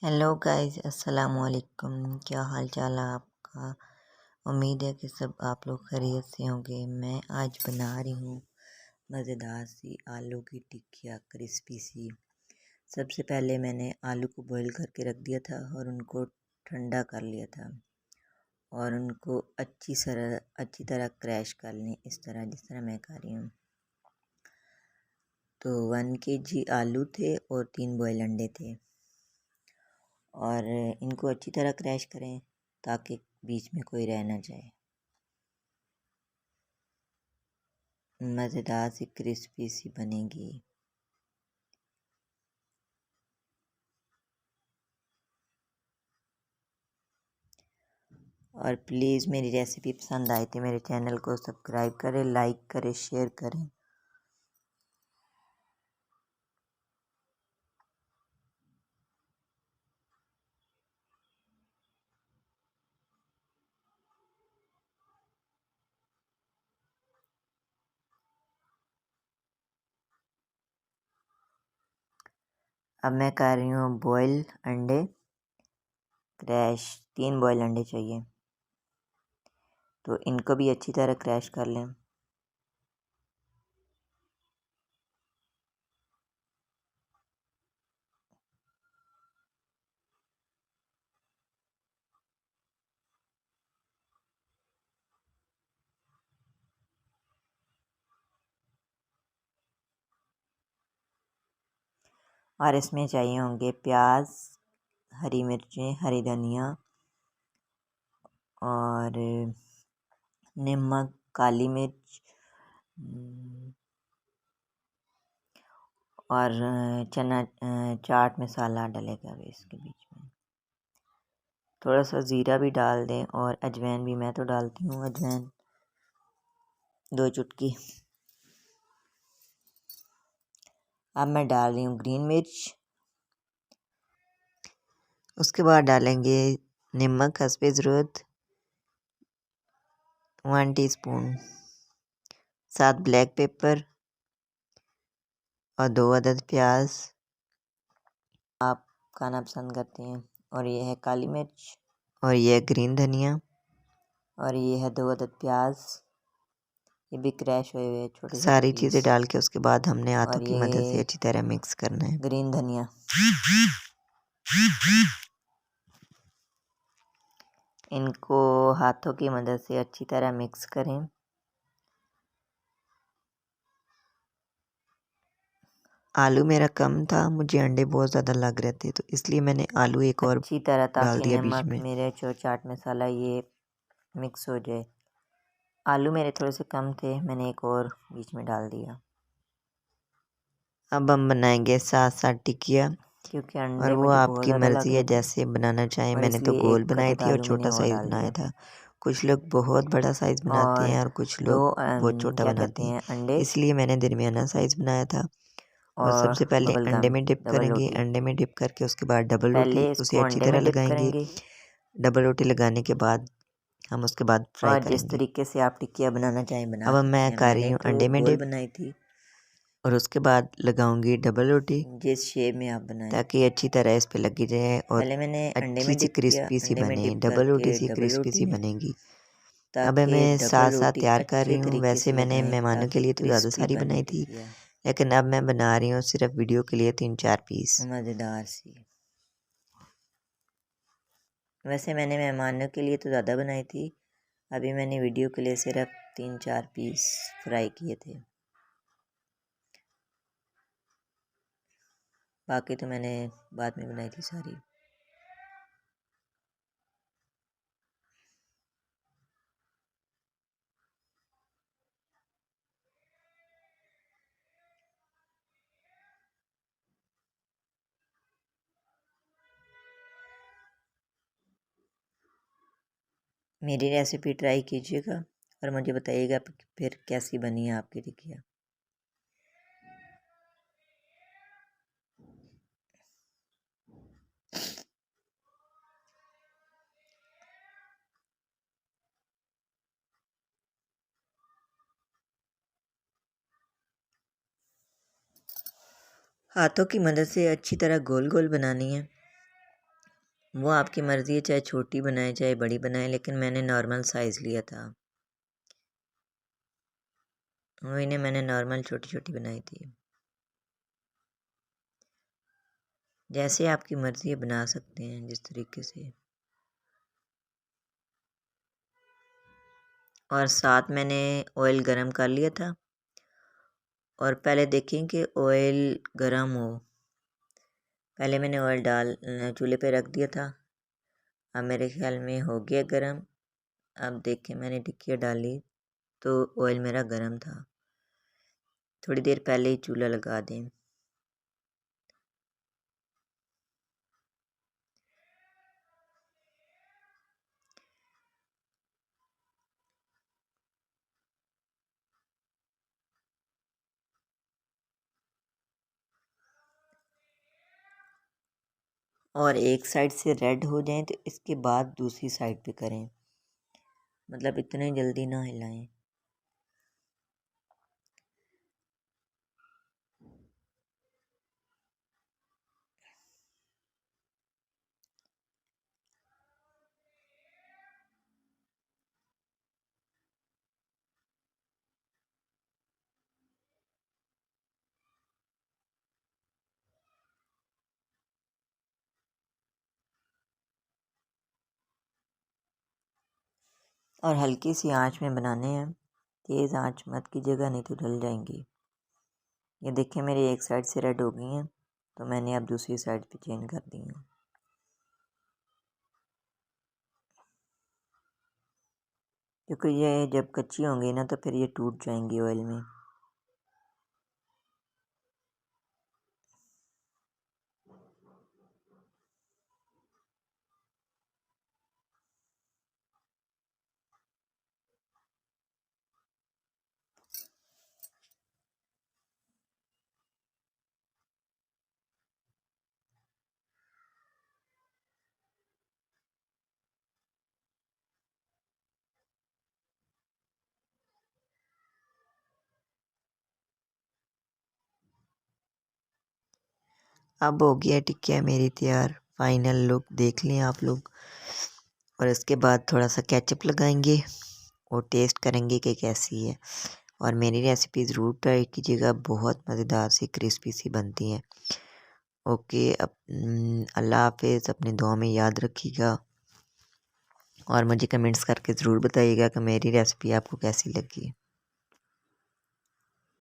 Hello guys, अस्सलाम वालेकुम। क्या हाल चाल है आपका? उम्मीद है कि सब आप लोग खैरियत से होंगे। मैं आज बना रही हूँ मज़ेदार सी आलू की टिक्किया, क्रिस्पी सी। सबसे पहले मैंने आलू को बॉईल करके रख दिया था और उनको ठंडा कर लिया था और उनको अच्छी तरह क्रैश कर लें, इस तरह जिस तरह मैं कर रही हूँ। तो 1 kg आलू थे और 3 बॉयल अंडे थे और इनको अच्छी तरह क्रैश करें ताकि बीच में कोई रह ना जाए। मज़ेदार सी क्रिस्पी सी बनेगी। और प्लीज़ मेरी रेसिपी पसंद आई तो मेरे चैनल को सब्सक्राइब करें, लाइक करें, शेयर करें। अब मैं कर रही हूँ बॉयल अंडे क्रैश। 3 बॉयल अंडे चाहिए, तो इनको भी अच्छी तरह क्रैश कर लें। और इसमें चाहिए होंगे प्याज, हरी मिर्चें, हरी धनिया और नमक, काली मिर्च और चना चाट मसाला डलेगा भी इसके बीच में। थोड़ा सा ज़ीरा भी डाल दें और अजवाइन भी, मैं तो डालती हूँ अजवाइन 2 चुटकी। अब मैं डाल रही हूँ ग्रीन मिर्च। उसके बाद डालेंगे नमक हस्बे ज़रूरत 1 टीस्पून, साथ ब्लैक पेपर और 2 अदद प्याज आप खाना पसंद करते हैं। और ये है काली मिर्च और ये है ग्रीन धनिया और ये है 2 अदद प्याज, ये भी क्रैश हुए हुए छोटे सारी चीज़ें डाल के उसके बाद हमने हाथों की मदद से अच्छी तरह मिक्स करना है। ग्रीन धनिया इनको हाथों की मदद से अच्छी तरह मिक्स करें। आलू मेरा कम था, मुझे अंडे बहुत ज़्यादा लग रहे थे, तो इसलिए मैंने आलू एक और अच्छी तरह डाल दिया बीच में। मिर्च और चाट मसाला ये मिक्स हो जाए। आलू मेरे थोड़े से कम थे, मैंने एक और बीच में डाल दिया। अब हम बनाएंगे 7 टिक्कियाँ, क्योंकि अंडे और वो आपकी मर्ज़ी है जैसे बनाना चाहें। मैंने तो गोल बनाई थी और छोटा साइज़ बनाया था। कुछ लोग बहुत बड़ा साइज़ बनाते हैं और कुछ लोग बहुत छोटा बनाते हैं, इसलिए मैंने दरमियाना साइज़ बनाया था। और सबसे पहले अंडे में डिप करेंगे। अंडे में डिप करके उसके बाद डबल रोटी उसे अच्छी तरह लगाएंगे। डबल रोटी लगाने के बाद हम उसके बाद फ्राई करेंगे। जिस तरीके से आप टिक्किया बनाना चाहें बना। अब मैं कर रही हूँ अंडे में डिप बनाई थी और उसके बाद लगाऊंगी डबल रोटी जिस शेप में आप बनाएं, ताकि अच्छी तरह इस पे लगी जाए और पहले मैंने अच्छी सी क्रिस्पी सी बने। डबल रोटी सी क्रिस्पी सी बनेगी। अब मैं साथ साथ तैयार कर रही हूँ। वैसे मैंने मेहमानों के लिए तो ज़्यादा सारी बनाई थी, लेकिन अब मैं बना रही हूँ सिर्फ वीडियो के लिए 3-4 पीस मज़ेदार सी। वैसे मैंने मेहमानों के लिए तो ज़्यादा बनाई थी, अभी मैंने वीडियो के लिए सिर्फ 3-4 पीस फ्राई किए थे, बाकी तो मैंने बाद में बनाई थी सारी। मेरी रेसिपी ट्राई कीजिएगा और मुझे बताइएगा फिर कैसी बनी है आपकी टिक्किया। हाथों की मदद से अच्छी तरह गोल गोल बनानी है वो आपकी मर्ज़ी है, चाहे छोटी बनाए चाहे बड़ी बनाए, लेकिन मैंने नॉर्मल साइज़ लिया था। वो इन्हें मैंने नॉर्मल छोटी छोटी बनाई थी। जैसे आपकी मर्ज़ी है बना सकते हैं जिस तरीके से। और साथ मैंने ऑयल गरम कर लिया था और पहले देखें कि ऑयल गरम हो। पहले मैंने ऑयल चूल्हे पे रख दिया था। अब मेरे ख्याल में हो गया गरम। अब देखें मैंने टिक्कियाँ डाली तो ऑयल मेरा गरम था। थोड़ी देर पहले ही चूल्हा लगा दें। और एक साइड से रेड हो जाए तो इसके बाद दूसरी साइड पे करें, मतलब इतने जल्दी ना हिलाएं। और हल्की सी आंच में बनाने हैं, तेज़ आंच मत कीजिएगा नहीं तो जल जाएंगी। ये देखिए मेरी एक साइड से रेड हो गई हैं तो मैंने अब दूसरी साइड पे चेंज कर दी हैं। क्योंकि ये जब कच्ची होंगी ना तो फिर ये टूट जाएंगी ऑयल में। अब हो गया टिक्किया मेरी तैयार। फाइनल लुक देख लें आप लोग। और इसके बाद थोड़ा सा केचप लगाएंगे और टेस्ट करेंगे कि कैसी है। और मेरी रेसिपी ज़रूर ट्राई कीजिएगा, बहुत मज़ेदार सी क्रिस्पी सी बनती हैं। ओके, अल्लाह हाफिज़। अपनी दुआ में याद रखिएगा और मुझे कमेंट्स करके ज़रूर बताइएगा कि मेरी रेसिपी आपको कैसी लगी।